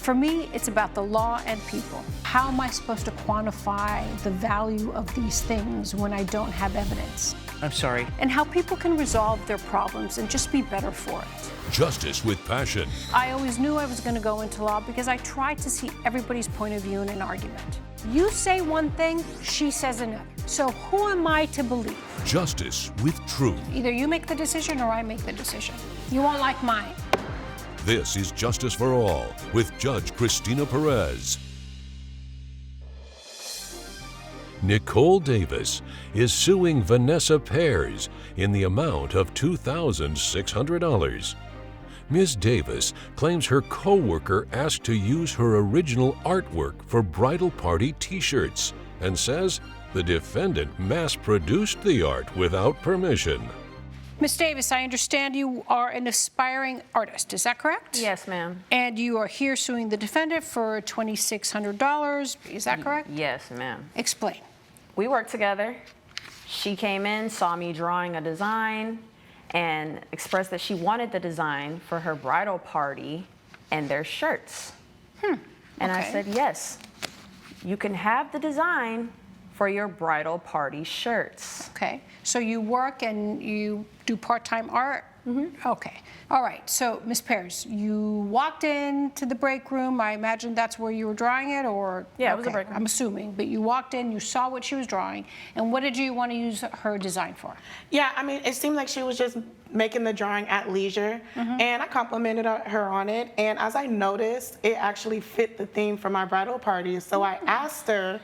For me, it's about the law and people. How am I supposed to quantify the value of these things when I don't have evidence? I'm sorry. And how people can resolve their problems and just be better for it. Justice with passion. I always knew I was going to go into law because I tried to see everybody's point of view in an argument. You say one thing, she says another. So who am I to believe? Justice with truth. Either you make the decision or I make the decision. You won't like mine. This is Justice for All with Judge Christina Perez. Nicole Davis is suing Vanessa Pears in the amount of $2,600. Ms. Davis claims her co-worker asked to use her original artwork for bridal party t-shirts and says the defendant mass-produced the art without permission. Ms. Davis, I understand you are an aspiring artist. Is that correct? Yes, ma'am. And you are here suing the defendant for $2,600. Is that correct? Yes, ma'am. Explain. We worked together. She came in, saw me drawing a design, and expressed that she wanted the design for her bridal party and their shirts. And I said, yes, you can have the design for your bridal party shirts. Okay. So you work and you do part-time art? Mm-hmm. Okay. All right. So, Ms. Pears, you walked into the break room. I imagine that's where you were drawing it, or? Yeah, it was a break room. I'm assuming. But you walked in, you saw what she was drawing, and what did you want to use her design for? Yeah, I mean, it seemed like she was just making the drawing at leisure, and I complimented her on it. And as I noticed, it actually fit the theme for my bridal party. So I asked her,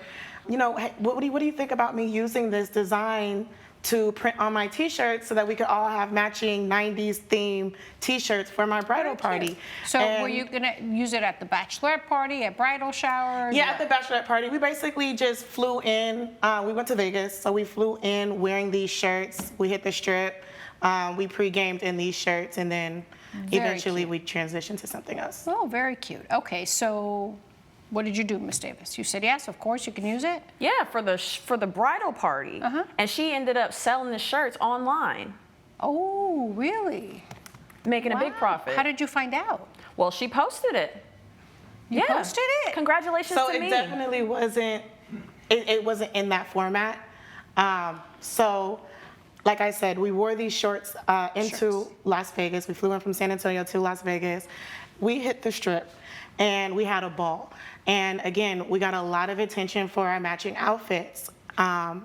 you know, hey, what do you think about me using this design to print on my t-shirts so that we could all have matching 90s theme t-shirts for my bridal party? So were you going to use it at the bachelorette party, at bridal shower? Yeah, at the bachelorette party. We basically just flew in. We went to Vegas, so we flew in wearing these shirts. We hit the strip. We pre-gamed in these shirts, and then eventually we transitioned to something else. Oh, very cute. Okay, so what did you do, Ms. Davis? You said yes, of course, you can use it? Yeah, for the bridal party. And she ended up selling the shirts online. Oh, really? Making a big profit. How did you find out? Well, she posted it. You posted it? Congratulations So to me. it definitely wasn't, it wasn't in that format. So like I said, we wore these shorts into Las Vegas. We flew in from San Antonio to Las Vegas. We hit the strip and we had a ball. And again, we got a lot of attention for our matching outfits.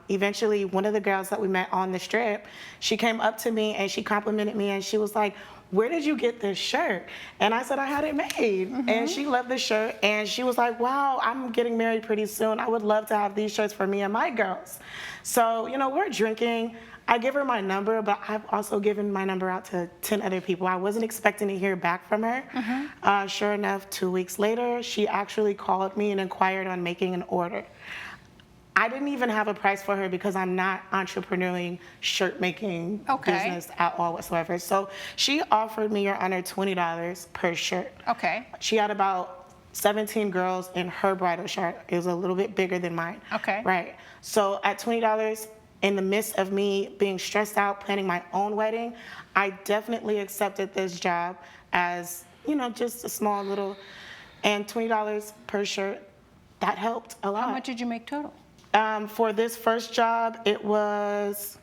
Eventually, one of the girls that we met on the strip, she came up to me and she complimented me and she was like, "Where did you get this shirt?" And I said, "I had it made." And she loved the shirt and she was like, "Wow, I'm getting married pretty soon. I would love to have these shirts for me and my girls." So, you know, we're drinking. I give her my number, but I've also given my number out to 10 other people. I wasn't expecting to hear back from her. Sure enough, 2 weeks later, she actually called me and inquired on making an order. I didn't even have a price for her because I'm not entrepreneuring shirt making business at all whatsoever. So she offered me, Your Honor, $20 per shirt. Okay. She had about 17 girls in her bridal shirt. It was a little bit bigger than mine. Okay. Right. So at $20, in the midst of me being stressed out, planning my own wedding, I definitely accepted this job as, you know, just a small little, and $20 per shirt, that helped a lot. How much did you make total? For this first job, it was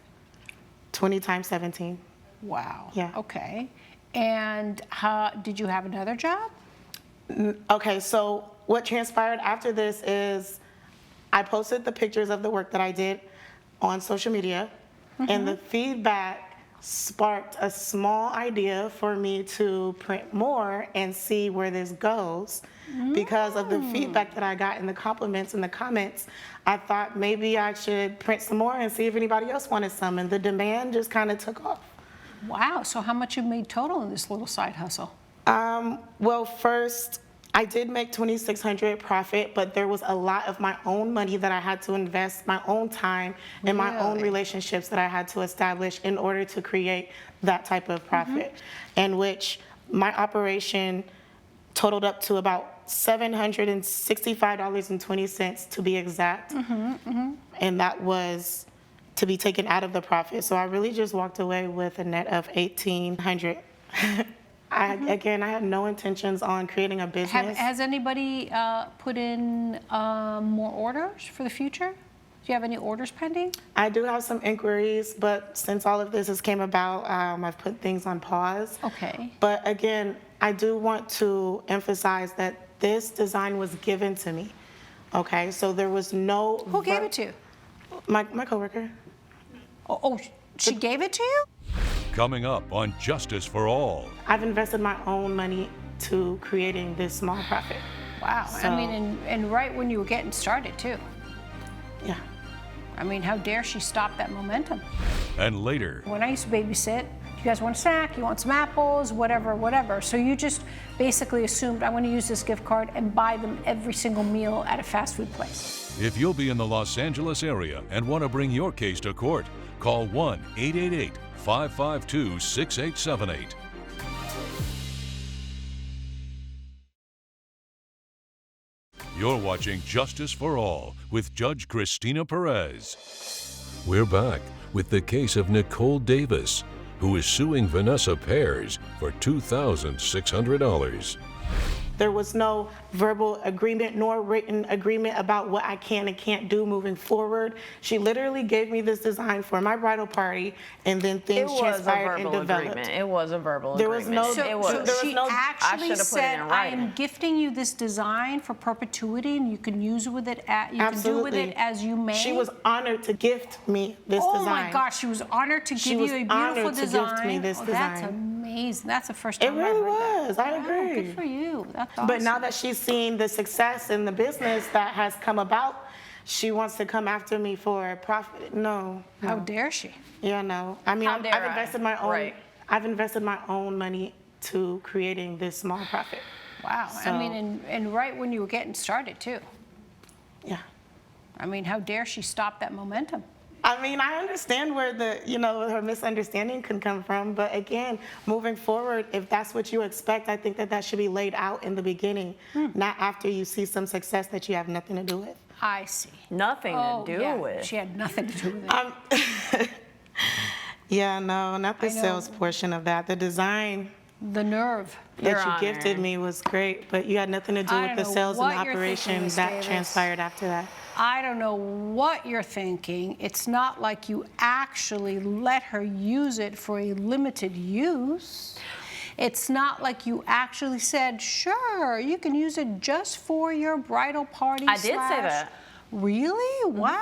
20 times 17. Wow. Yeah. Okay. And did you have another job? Okay, so what transpired after this is I posted the pictures of the work that I did on social media, and the feedback sparked a small idea for me to print more and see where this goes. Because of the feedback that I got in the compliments and the comments, I thought maybe I should print some more and see if anybody else wanted some, and the demand just kind of took off. Wow, so how much you made total in this little side hustle? Well, first, I did make $2,600 profit, but there was a lot of my own money that I had to invest, my own time, and my own relationships that I had to establish in order to create that type of profit, in which my operation totaled up to about $765.20 to be exact, and that was to be taken out of the profit. So I really just walked away with a net of $1,800. Again, I have no intentions on creating a business. Has anybody put in more orders for the future? Do you have any orders pending? I do have some inquiries, but since all of this has came about, I've put things on pause. Okay. But again, I do want to emphasize that this design was given to me. Okay, so there was no. Who gave it to you? My coworker. Oh, she gave it to you? Coming up on Justice for All. I've invested my own money to creating this small profit. Wow. So- I mean, and right when you were getting started, too. Yeah. I mean, how dare she stop that momentum? And later, When I used to babysit, you guys want a snack, you want some apples, whatever, whatever. So you just basically assumed I'm going to use this gift card and buy them every single meal at a fast food place. if you'll be in the Los Angeles area and want to bring your case to court, call 1-888-552-6878. You're watching Justice for All with Judge Christina Perez. We're back with the case of Nicole Davis, who is suing Vanessa Pears for $2,600. There was no verbal agreement nor written agreement about what I can and can't do moving forward. She literally gave me this design for my bridal party, and then It things was a transpired and verbal developed. agreement. It was a verbal There was agreement. no- So, it so was. there was she no- actually should've put it said, in "I writing. am gifting you this design for perpetuity, and you can use with it. You can do with it as you may." She was honored to gift me this Oh design. my gosh, she was honored to She give was you a beautiful honored to gift design. me this That's design. amazing. That's the first It time really I've heard was. that. I Wow, agree. Good for you. That's awesome. But now that she's seen the success in the business that has come about, she wants to come after me for profit. No. How dare she? Yeah, no. I mean, How I've dare I? invested my own. Right. I've invested my own money to creating this small profit. Wow. So- I mean, and right when you were getting started too. Yeah. I mean, how dare she stop that momentum? I mean, I understand where her misunderstanding can come from, but again, moving forward, if that's what you expect, I think that should be laid out in the beginning, not after you see some success that you have nothing to do with. I see. Nothing Oh, to do yeah. with. She had nothing to do with it. Yeah, no, not the I know. sales portion of that. The design The nerve. that Your you Honor. gifted me was great, but you had nothing to do I with don't the know sales and what the you're thinking, operation Ms. that Davis. transpired after that. I don't know what you're thinking. It's not like you actually let her use it for a limited use. It's not like you actually said, sure, you can use it just for your bridal party. I did say slash-" that. Really? Wow.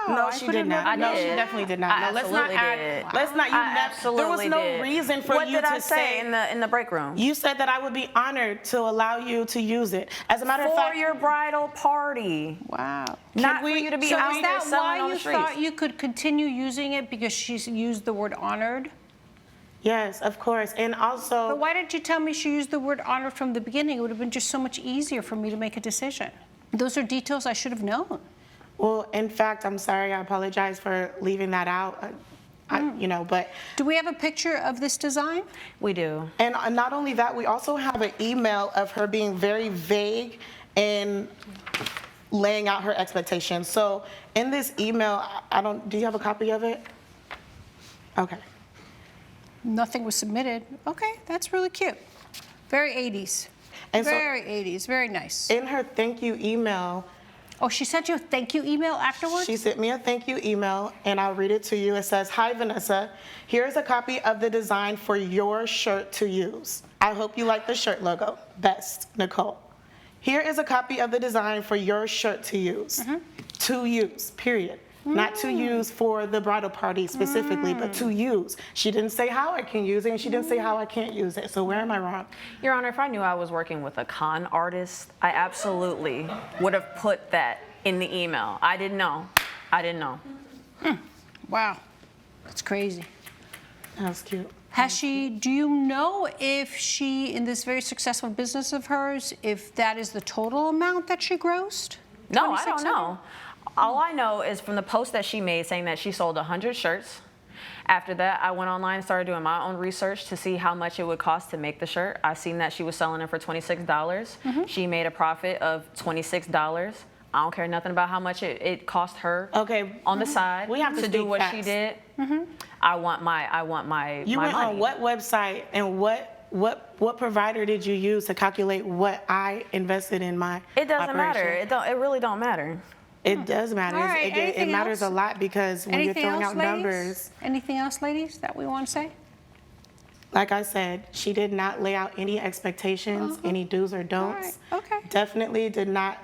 No, I she could've did not. never No, known she that. definitely did not. I No, let's not absolutely add. did. Let's not. You I never. There was absolutely no did. reason for what you did to I say in the break room? You said that I would be honored to allow you to use it. As a matter of For fact, your bridal party. Wow. Not for we- you to be So out is there that selling why on you the streets. thought you could continue using it because she's used the word honored? yes, of course, and But also, why didn't you tell me she used the word honored from the beginning? It would have been just so much easier for me to make a decision. Those are details I should have known. well, in fact, I'm sorry. I apologize for leaving that out. But Do we have a picture of this design? We do. and not only that, we also have an email of her being very vague in laying out her expectations. So in this email, I don't. Do you have a copy of it? Okay. Nothing was submitted. Okay, that's really cute. Very 80s. And so- Very 80s. Very nice. In her thank you email, Oh, she sent you a thank you email afterwards? she sent me a thank you email, and I'll read it to you. It says, "Hi, Vanessa. Here's a copy of the design for your shirt to use. I hope you like the shirt logo. Best, Nicole. Here is a copy of the design for your shirt to use. To use, period. Not to use for the bridal party specifically, but to use. She didn't say how I can use it, and she didn't say how I can't use it. So where am I wrong? Your Honor, if I knew I was working with a con artist, I absolutely would have put that in the email. I didn't know. I didn't know. Wow. That's crazy. That was cute. Do you know if she, in this very successful business of hers, if that is the total amount that she grossed? No, I don't 2,600? know. All I know is from the post that she made saying that she sold 100 shirts. After that, I went online and started doing my own research to see how much it would cost to make the shirt. I seen that she was selling it for $26. She made a profit of $26. I don't care nothing about how much it cost her Okay. on the side We have to do speak what she facts. did. I want my You my went money. on what website and what what provider did you use to calculate what I invested in my It doesn't matter. operation? It really don't matter. It does matter. All right, It anything matters else? a lot because when you're Anything throwing else, out ladies? numbers, Anything else, ladies, that we want to say? like I said, she did not lay out any expectations, any do's or don'ts. All right, okay. Definitely did not.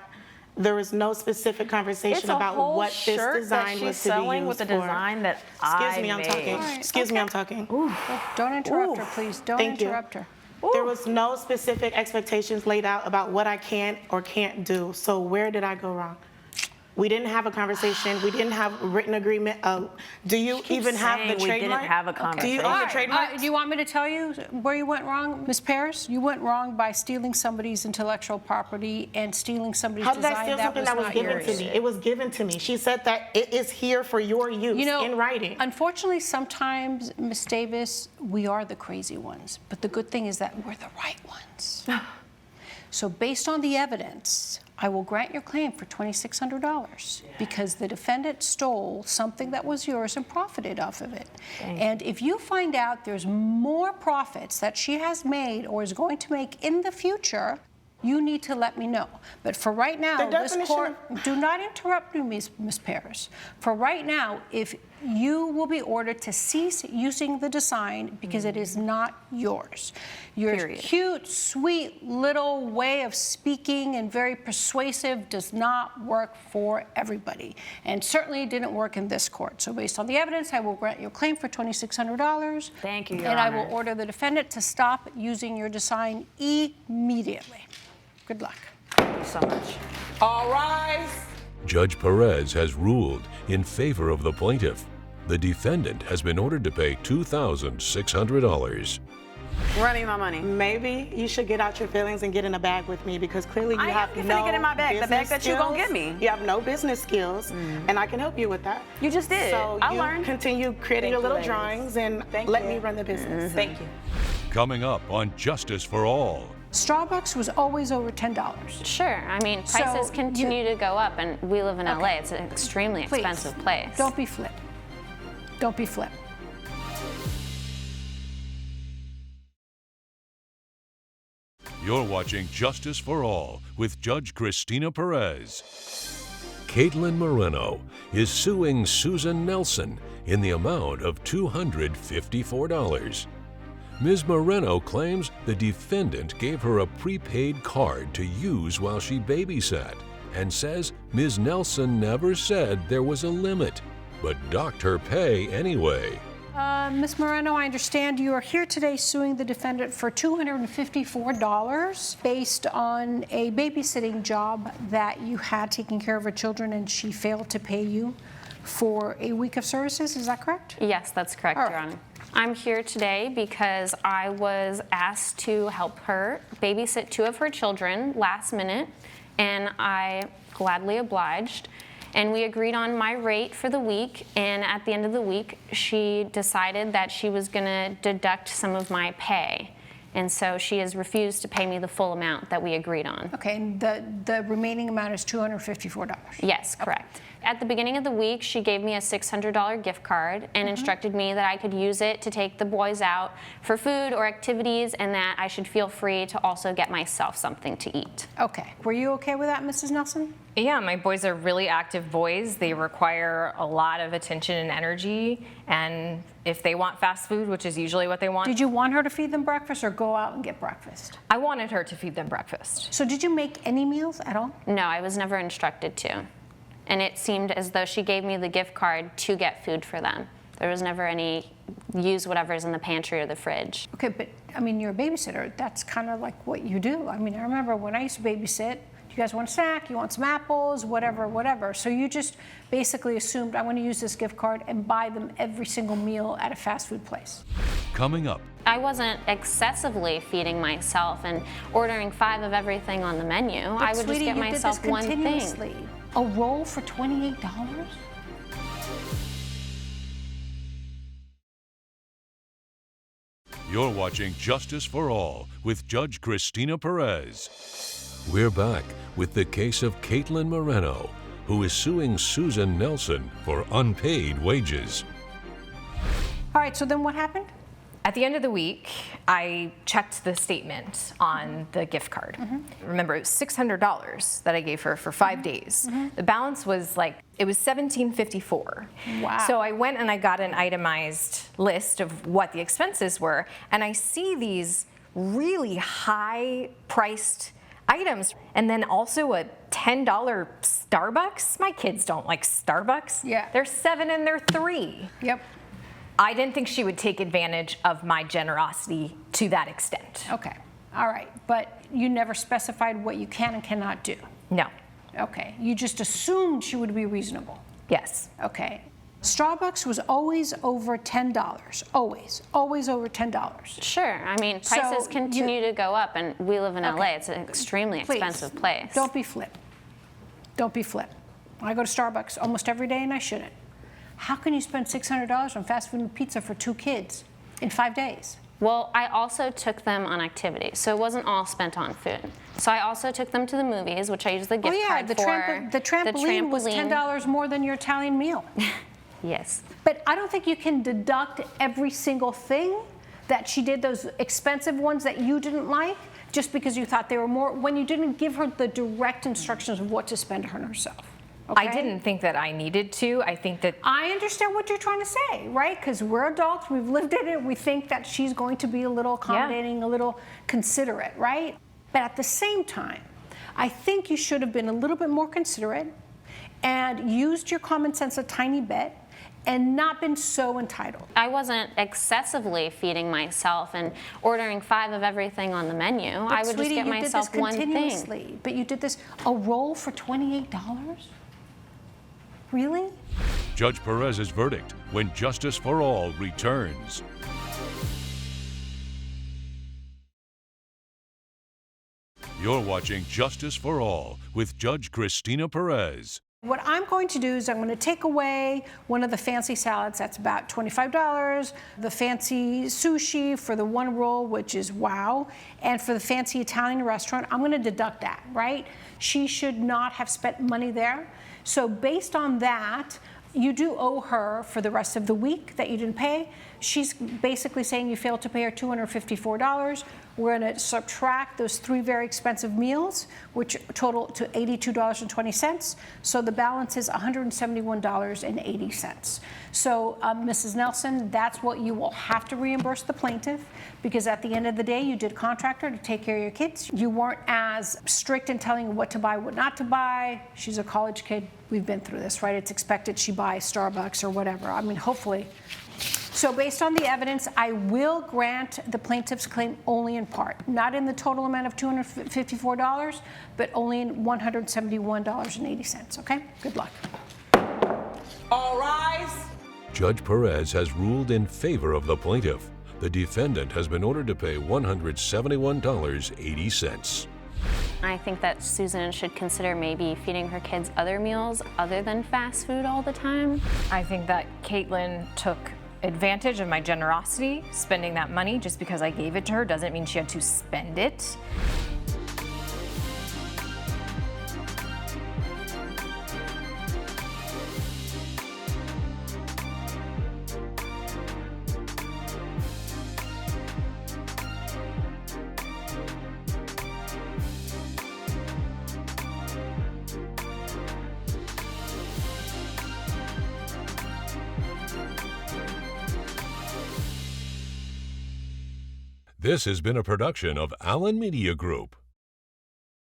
There was no specific It's conversation a about whole what this shirt that design she's was to be selling used with a for. design that I Excuse me, I'm made. talking. All right, Excuse me, okay. I'm talking. Don't interrupt her, Ooh, please. Don't thank you. interrupt her. There was no specific expectations laid out about what I can or can't do. So where did I go wrong? We didn't have a conversation. We didn't have a written agreement. Do you even have the saying we didn't trademark? have a Do you conversation. own All the right, trademark? do you want me to tell you where you went wrong, Ms. Paris? You went wrong by stealing somebody's intellectual property and stealing somebody's How did I design steal something that was not given yours. to me? It was given to me. She said that it is here for your use You know, in writing. unfortunately, sometimes, Ms. Davis, we are the crazy ones. But the good thing is that we're the right ones. So based on the evidence, I will grant your claim for $2,600 because the defendant stole something that was yours and profited off of it. And if you find out there's more profits that she has made or is going to make in the future, you need to let me know. But for right now, The this definition court, do not interrupt me, Ms. Paris. For right now, if you will be ordered to cease using the design because it is not yours. Your Period. cute, sweet little way of speaking and very persuasive does not work for everybody, and certainly didn't work in this court. So based on the evidence, I will grant your claim for $2,600. Thank you, Your And I will Honor. order the defendant to stop using your design immediately. Good luck. Thank you so much. All rise. Judge Perez has ruled in favor of the plaintiff. The defendant has been ordered to pay $2,600. Run me my money. Maybe you should get out your feelings and get in a bag with me because clearly you I have am no finna get in my bag, the bag business that you gonna skills. give me. You have no business skills, and I can help you with that. You just did. So I you learned. continue creating your little drawings and let me run the business. Thank you. Coming up on Justice for All. Starbucks was always over $10. Sure. I mean, prices So continue to go up, and we live in Okay. LA. It's an extremely Please, expensive place. Don't be flip. Don't be flip. You're watching Justice for All with Judge Christina Perez. Caitlin Moreno is suing Susan Nelson in the amount of $254. Ms. Moreno claims the defendant gave her a prepaid card to use while she babysat and says Ms. Nelson never said there was a limit, but docked her pay anyway. Ms. Moreno, I understand you are here today suing the defendant for $254 based on a babysitting job that you had taking care of her children and she failed to pay you for a week of services. Is that correct? Yes, that's correct, All Your right. Honor. I'm here today because I was asked to help her babysit 2 of her children last minute, and I gladly obliged. And we agreed on my rate for the week, and at the end of the week, she decided that she was gonna deduct some of my pay. And so she has refused to pay me the full amount that we agreed on. Okay, and the remaining amount is $254. Yes, correct. At the beginning of the week, she gave me a $600 gift card and instructed me that I could use it to take the boys out for food or activities, and that I should feel free to also get myself something to eat. Okay, were you okay with that, Mrs. Nelson? Yeah, my boys are really active boys. They require a lot of attention and energy. And if they want fast food, which is usually what they want, Did you want her to feed them breakfast or go out and get breakfast? I wanted her to feed them breakfast. So did you make any meals at all? No, I was never instructed to. And it seemed as though she gave me the gift card to get food for them. There was never any use whatever's in the pantry or the fridge. Okay, but I mean, you're a babysitter. That's kind of like what you do. I mean, I remember when I used to babysit, you guys want a snack, you want some apples, whatever, whatever. So you just basically assumed, I'm going to use this gift card and buy them every single meal at a fast food place. Coming up, I wasn't excessively feeding myself and ordering 5 of everything on the menu. But I would sweetie, just get you did myself this one thing. continuously. A roll for $28? you're watching Justice for All with Judge Christina Perez. We're back with the case of Caitlin Moreno, who is suing Susan Nelson for unpaid wages. All right, so then what happened? At the end of the week, I checked the statement on the gift card. Remember, it was $600 that I gave her for 5 days. The balance was it was $1,754. Wow. So I went and I got an itemized list of what the expenses were, and I see these really high-priced items, and then also a $10 Starbucks. My kids don't like Starbucks. Yeah. They're 7 and they're 3. Yep. I didn't think she would take advantage of my generosity to that extent. Okay. All right. But you never specified what you can and cannot do. No. Okay. You just assumed she would be reasonable. Yes. Okay. Starbucks was always over $10. Always. Always over $10. Sure. I mean, So prices you- continue to go up, and we live in LA. Okay. It's an extremely Please, expensive place. Don't be flip. Don't be flip. I go to Starbucks almost every day and I shouldn't. How can you spend $600 on fast food and pizza for 2 kids in 5 days? Well, I also took them on activities, so it wasn't all spent on food. So I also took them to the movies, which I used the gift card the, for. the trampoline was $10 more than your Italian meal. Yes. But I don't think you can deduct every single thing that she did, those expensive ones that you didn't like, just because you thought they were more, when you didn't give her the direct instructions of what to spend on herself. I Okay? didn't think that I needed to. I think that I understand what you're trying to say, right? Because we're adults, we've lived in it, we think that she's going to be a little accommodating, a little considerate, right? But at the same time, I think you should have been a little bit more considerate and used your common sense a tiny bit and not been so entitled. I wasn't excessively feeding myself and ordering 5 of everything on the menu. But I would sweetie, just get you myself did this one thing. continuously, but you did this, a roll for $28? Really? Judge Perez's verdict when Justice for All returns. You're watching Justice for All with Judge Christina Perez. What I'm going to do is I'm going to take away one of the fancy salads, that's about $25, the fancy sushi for the 1 roll, which is wow, and for the fancy Italian restaurant, I'm going to deduct that, right? She should not have spent money there. So based on that, you do owe her for the rest of the week that you didn't pay. She's basically saying you failed to pay her $254. We're going to subtract those 3 very expensive meals, which total to $82.20. So the balance is $171.80. So, Mrs. Nelson, that's what you will have to reimburse the plaintiff, because at the end of the day, you did contract her to take care of your kids. You weren't as strict in telling her what to buy, what not to buy. She's a college kid. We've been through this, right? It's expected she buy Starbucks or whatever. I mean, hopefully. So based on the evidence, I will grant the plaintiff's claim only in part, not in the total amount of $254, but only in $171.80, okay? Good luck. All rise. Judge Perez has ruled in favor of the plaintiff. The defendant has been ordered to pay $171.80. I think that Susan should consider maybe feeding her kids other meals other than fast food all the time. I think that Caitlin took advantage of my generosity. Spending that money just because I gave it to her doesn't mean she had to spend it. This has been a production of Allen Media Group.